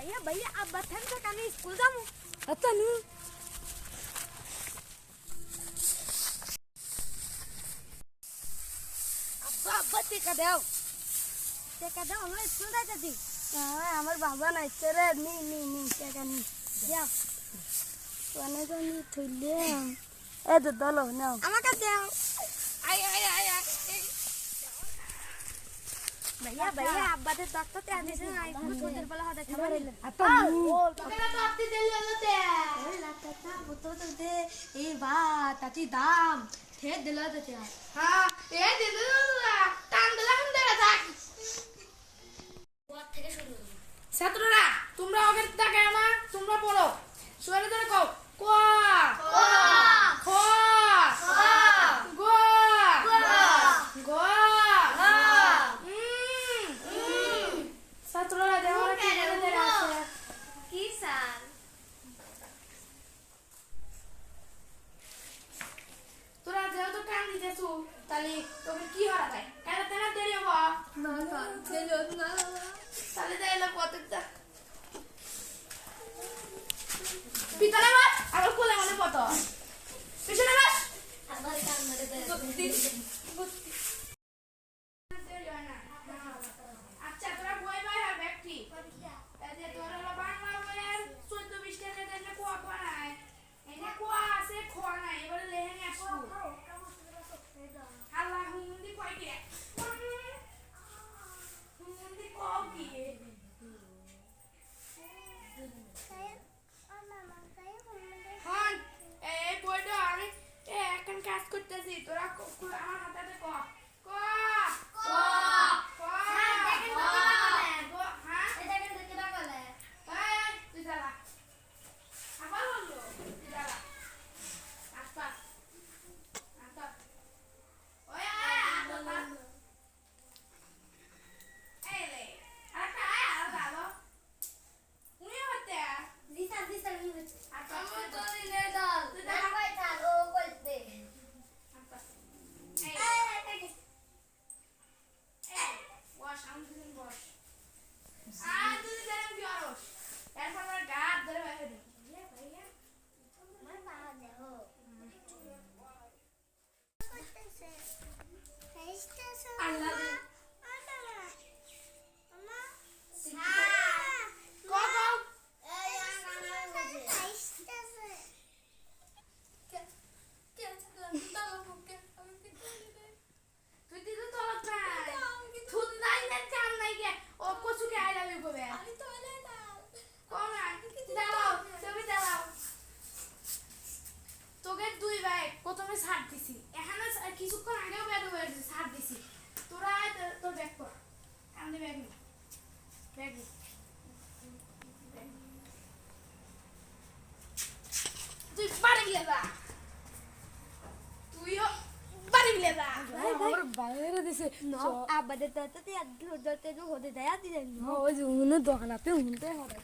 भैया भैया आप बथन से कहीं स्कूल जाऊँ अच्छा नहीं अब्बा टेका दो हम स्कूल जाते थी আমার বাবা নাইছে রে নি নি নি টাকা নি যাও মানে তো নি থইলে এ তো দলো নাও আমাকে দাও আই भैया भैया आप बातें डॉक्टर ते आने से आई कुछ होटल वाला हाथ खबर ले आता তোকে তো আপনি দিল লতে ওই লাটা বুতো তো দে এই বাত আতি দাম थे দিল তো हां এ দিল টান দিলাম দেড়া থাক ওর থেকে শুরু ছাত্ররা তোমরা আগের টাকা না তোমরা পড়ো শুনে ধরে কও ক খ গ গ ছাত্ররা দেওয়ার কি বলে আছে কি স্যার তোরা যেহেতু কান দিতেছু তাহলে তোকে কি হরা যায় কেন তেনা দেরি হবো না স্যার চলো না তাহলে যাইলা কতটা পিছনে বাস আর কোলে মনে পতো পিছনে বাস আমার কান মেরে দে আচ্ছা তোরা বই বাই আর ব্যক্তি এই যে তোরা বাংলা বইয়ের 14 20 টাকা দিলে কোয়া কোয়া নাই এনে কোয়া আছে খোয়া নাই এবারে লেহেনে আসু আল্লাহ হুমুন্দি কই কি হুমুন্দি কও কি হন এই বইটা আমি এখন কাজ করতেছি তোরা আমার হাতে ক ক ক ক হ্যাঁ তুই দাঁড়া আবার বললো তুই দাঁড়া আস্তা আস্তা ওই এই রে আরেকটা আর দাও উনি হতে কিছুক্ষণ আগেও বের হয়েছে ছাড় দিছি তোরা তোর ব্যাগ কর আমি ব্যাগ নি তুই বাড়ি গিয়ে যা তুইও বাড়ি গিয়ে যা আমার বাইরে দিছে আবাদে তাতে দতে जो होते दया दी ওই যে উনি দোকানাতে উনতে হবে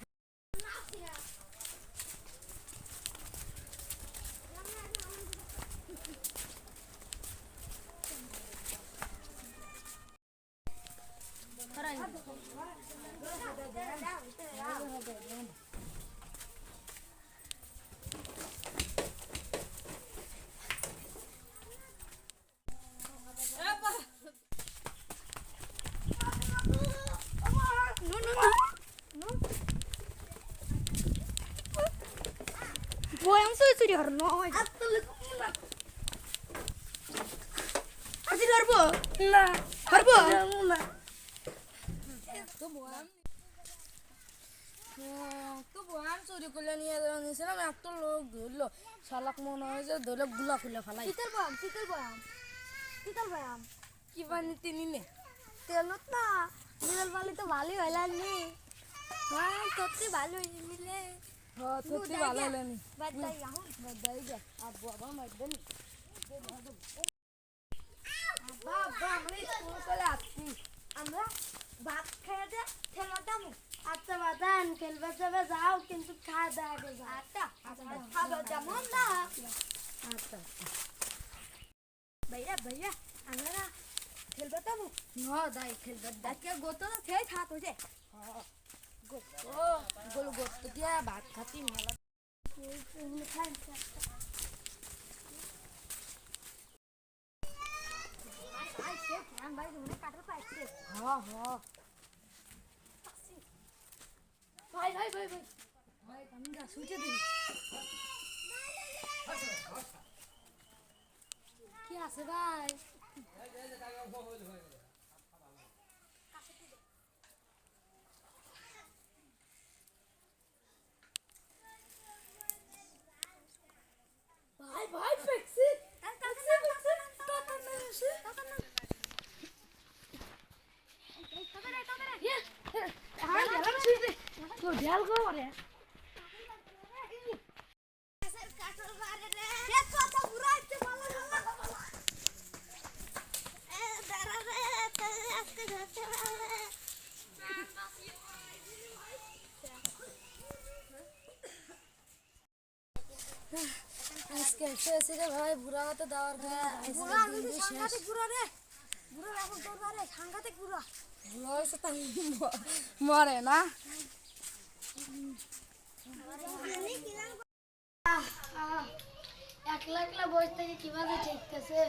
Boyang susu harno. Así harbo? Na. Harbo? Na. তো বয়ান চুরি করলে নিয়ে নিয়েছিলাম একটা লোক ধরলো শালাক মনে হয় যে ধরে গুলা খুলে ফেলাই Titel bayam. কি বানি তিনি নে তেলত না মিলাল বালি তো ভালোই হইলানি হ্যাঁ সত্যি ভালো মিলে সত্যি ভালো হলেনি বাদাই এখন বাদাই যা আব্বু আবার মারবেন বাবা আমরা স্কুল চলে আসছি আমরা ভাত খেয়ে দে খেলাতাম আচ্ছা বাদান খেলবে যাবে যাও কিন্তু খাওয়া দাওয়া করবে আচ্ছা খাবার যেমন না আচ্ছা भैया भैया আমরা না খেলবে তো না দাই খেলবে ডাকে গোতো তো খেয়ে খাত হইছে ও এতিয়া ভাত খাতি মেলা কি আছে ভাই ভাই ভাই ফিক্সি আজকে এসে রে ভাই বুড়া হাতে দেওয়ার বুড়া সাংঘাতিক বুড়া রে বুড়া এখন তোর রে সাংঘাতিক বুড়া বুড়া হয়েছে তা মরে না একলা একলা বসে থেকে কিভাবে ঠেকতেছে